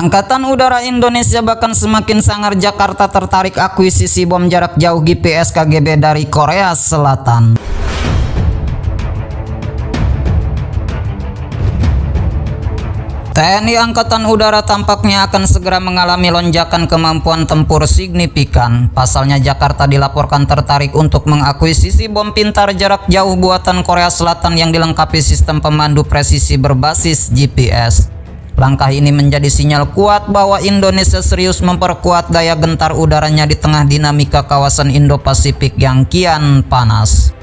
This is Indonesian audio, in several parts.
Angkatan Udara Indonesia bahkan semakin sangar Jakarta tertarik akuisisi bom jarak jauh GPS KGB dari Korea Selatan. TNI Angkatan Udara tampaknya akan segera mengalami lonjakan kemampuan tempur signifikan. Pasalnya Jakarta dilaporkan tertarik untuk mengakuisisi bom pintar jarak jauh buatan Korea Selatan yang dilengkapi sistem pemandu presisi berbasis GPS. Langkah ini menjadi sinyal kuat bahwa Indonesia serius memperkuat daya gentar udaranya di tengah dinamika kawasan Indo-Pasifik yang kian panas.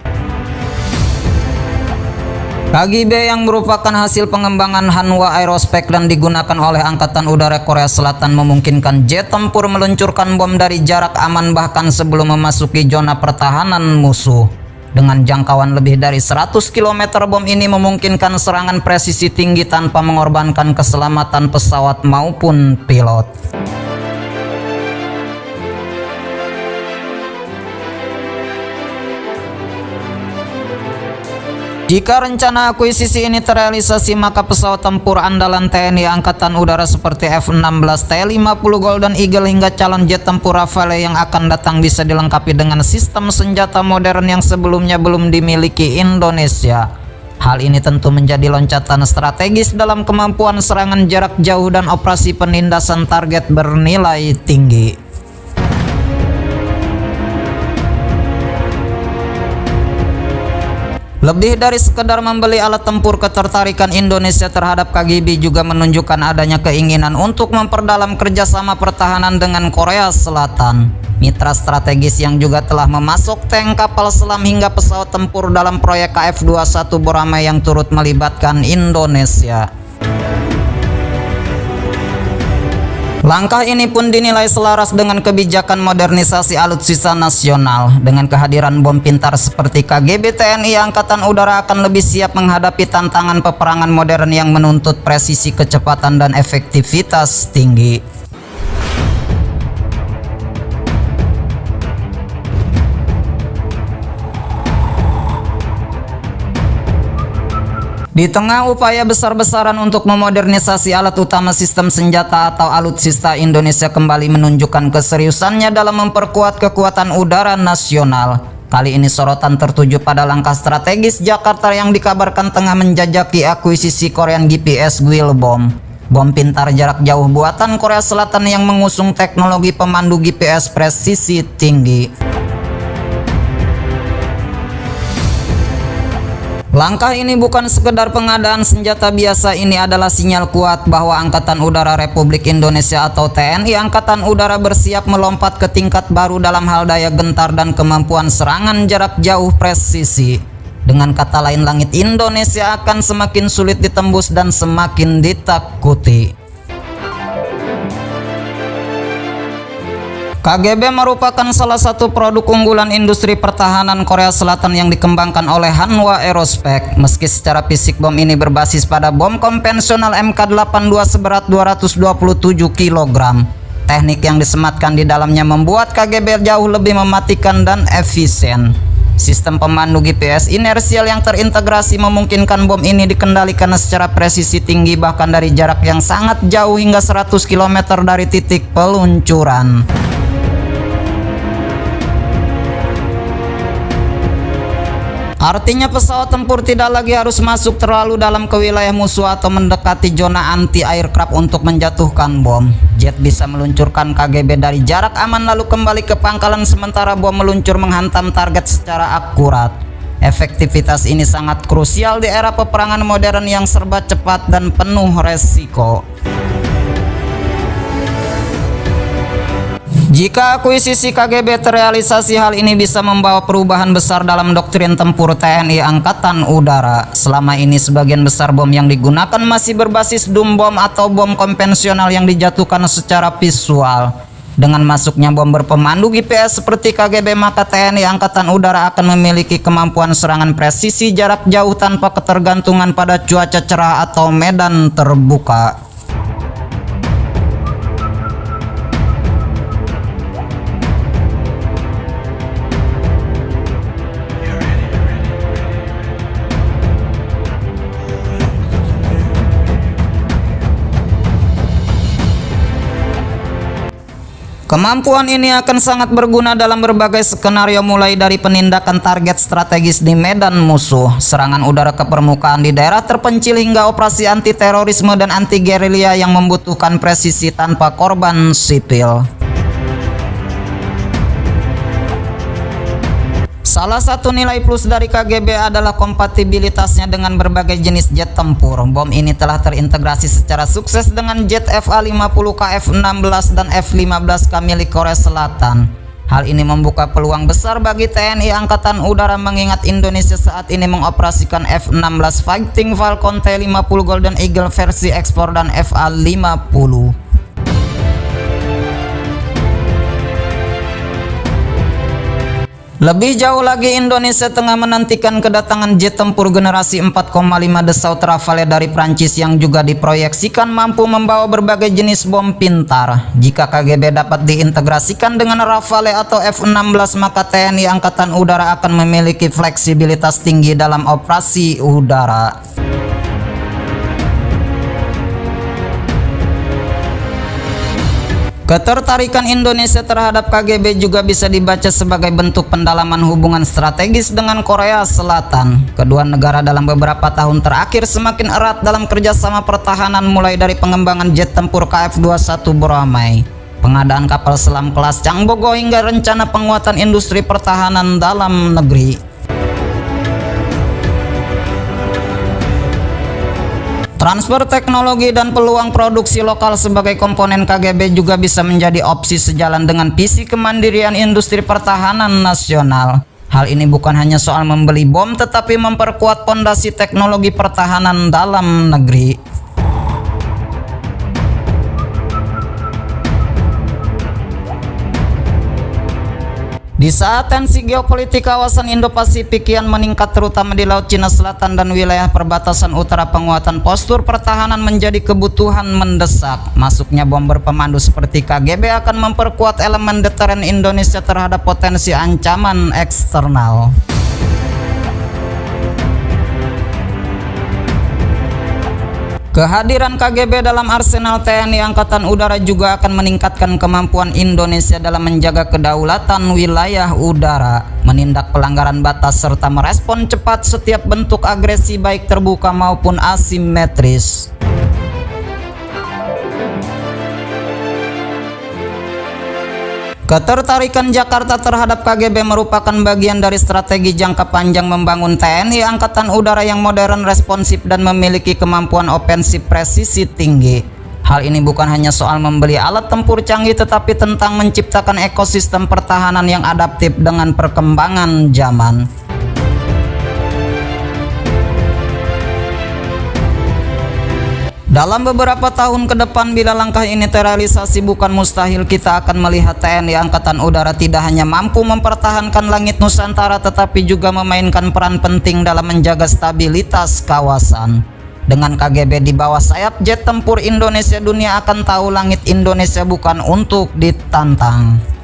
KGB yang merupakan hasil pengembangan Hanwha Aerospace dan digunakan oleh Angkatan Udara Korea Selatan memungkinkan jet tempur meluncurkan bom dari jarak aman bahkan sebelum memasuki zona pertahanan musuh. Dengan jangkauan lebih dari 100 km, bom ini memungkinkan serangan presisi tinggi tanpa mengorbankan keselamatan pesawat maupun pilot. Jika rencana akuisisi ini terrealisasi, maka pesawat tempur andalan TNI Angkatan Udara seperti F-16, T-50 Golden Eagle hingga calon jet tempur Rafale yang akan datang bisa dilengkapi dengan sistem senjata modern yang sebelumnya belum dimiliki Indonesia. Hal ini tentu menjadi loncatan strategis dalam kemampuan serangan jarak jauh dan operasi penindasan target bernilai tinggi. Lebih dari sekedar membeli alat tempur, ketertarikan Indonesia terhadap KGB juga menunjukkan adanya keinginan untuk memperdalam kerjasama pertahanan dengan Korea Selatan. Mitra strategis yang juga telah memasok tank, kapal selam hingga pesawat tempur dalam proyek KF-21 Boramae yang turut melibatkan Indonesia. Langkah ini pun dinilai selaras dengan kebijakan modernisasi alutsista nasional. Dengan kehadiran bom pintar seperti KGB, TNI Angkatan Udara akan lebih siap menghadapi tantangan peperangan modern yang menuntut presisi, kecepatan, dan efektivitas tinggi. Di tengah upaya besar-besaran untuk memodernisasi alat utama sistem senjata atau alutsista, Indonesia kembali menunjukkan keseriusannya dalam memperkuat kekuatan udara nasional. Kali ini sorotan tertuju pada langkah strategis Jakarta yang dikabarkan tengah menjajaki akuisisi Korean GPS Guil Bomb. Bom pintar jarak jauh buatan Korea Selatan yang mengusung teknologi pemandu GPS presisi tinggi. Langkah ini bukan sekedar pengadaan senjata biasa, ini adalah sinyal kuat bahwa Angkatan Udara Republik Indonesia atau TNI Angkatan Udara bersiap melompat ke tingkat baru dalam hal daya gentar dan kemampuan serangan jarak jauh presisi. Dengan kata lain, langit Indonesia akan semakin sulit ditembus dan semakin ditakuti. KGB merupakan salah satu produk unggulan industri pertahanan Korea Selatan yang dikembangkan oleh Hanwha Aerospace. Meski secara fisik bom ini berbasis pada bom konvensional MK82 seberat 227 kg, teknik yang disematkan di dalamnya membuat KGB jauh lebih mematikan dan efisien. Sistem pemandu GPS inersial yang terintegrasi memungkinkan bom ini dikendalikan secara presisi tinggi bahkan dari jarak yang sangat jauh hingga 100 km dari titik peluncuran. Artinya pesawat tempur tidak lagi harus masuk terlalu dalam ke wilayah musuh atau mendekati zona anti-aircraft untuk menjatuhkan bom. Jet bisa meluncurkan KGB dari jarak aman lalu kembali ke pangkalan sementara bom meluncur menghantam target secara akurat. Efektivitas ini sangat krusial di era peperangan modern yang serba cepat dan penuh resiko. Jika akuisisi KGB terrealisasi, hal ini bisa membawa perubahan besar dalam doktrin tempur TNI Angkatan Udara. Selama ini sebagian besar bom yang digunakan masih berbasis dum bom atau bom konvensional yang dijatuhkan secara visual. Dengan masuknya bom berpemandu GPS seperti KGB, maka TNI Angkatan Udara akan memiliki kemampuan serangan presisi jarak jauh tanpa ketergantungan pada cuaca cerah atau medan terbuka. Kemampuan ini akan sangat berguna dalam berbagai skenario mulai dari penindakan target strategis di medan musuh, serangan udara ke permukaan di daerah terpencil hingga operasi anti terorisme dan anti gerilya yang membutuhkan presisi tanpa korban sipil. Salah satu nilai plus dari KGB adalah kompatibilitasnya dengan berbagai jenis jet tempur. Bom ini telah terintegrasi secara sukses dengan jet FA-50K, F-16 dan F-15K milik Korea Selatan. Hal ini membuka peluang besar bagi TNI Angkatan Udara mengingat Indonesia saat ini mengoperasikan F-16 Fighting Falcon T-50 Golden Eagle versi ekspor dan FA-50. Lebih jauh lagi, Indonesia tengah menantikan kedatangan jet tempur generasi 4,5 Dassault Rafale dari Prancis yang juga diproyeksikan mampu membawa berbagai jenis bom pintar. Jika KGB dapat diintegrasikan dengan Rafale atau F-16, maka TNI Angkatan Udara akan memiliki fleksibilitas tinggi dalam operasi udara. Ketertarikan Indonesia terhadap KGB juga bisa dibaca sebagai bentuk pendalaman hubungan strategis dengan Korea Selatan. Kedua negara dalam beberapa tahun terakhir semakin erat dalam kerjasama pertahanan mulai dari pengembangan jet tempur KF-21 Boramae, pengadaan kapal selam kelas Changbogo hingga rencana penguatan industri pertahanan dalam negeri. Transfer teknologi dan peluang produksi lokal sebagai komponen KGB juga bisa menjadi opsi sejalan dengan visi kemandirian industri pertahanan nasional. Hal ini bukan hanya soal membeli bom tetapi memperkuat fondasi teknologi pertahanan dalam negeri. Di saat tensi geopolitik kawasan Indo-Pasifik kian meningkat terutama di Laut Cina Selatan dan wilayah perbatasan utara, penguatan postur pertahanan menjadi kebutuhan mendesak. Masuknya bom berpemandu seperti KGB akan memperkuat elemen deteren Indonesia terhadap potensi ancaman eksternal. Kehadiran KGB dalam arsenal TNI Angkatan Udara juga akan meningkatkan kemampuan Indonesia dalam menjaga kedaulatan wilayah udara, menindak pelanggaran batas serta merespon cepat setiap bentuk agresi baik terbuka maupun asimetris. Ketertarikan Jakarta terhadap KGB merupakan bagian dari strategi jangka panjang membangun TNI Angkatan Udara yang modern, responsif, dan memiliki kemampuan ofensif presisi tinggi. Hal ini bukan hanya soal membeli alat tempur canggih tetapi tentang menciptakan ekosistem pertahanan yang adaptif dengan perkembangan zaman. Dalam beberapa tahun ke depan, bila langkah ini terrealisasi, bukan mustahil kita akan melihat TNI Angkatan Udara tidak hanya mampu mempertahankan langit Nusantara tetapi juga memainkan peran penting dalam menjaga stabilitas kawasan. Dengan KGB di bawah sayap jet tempur Indonesia, dunia akan tahu langit Indonesia bukan untuk ditantang.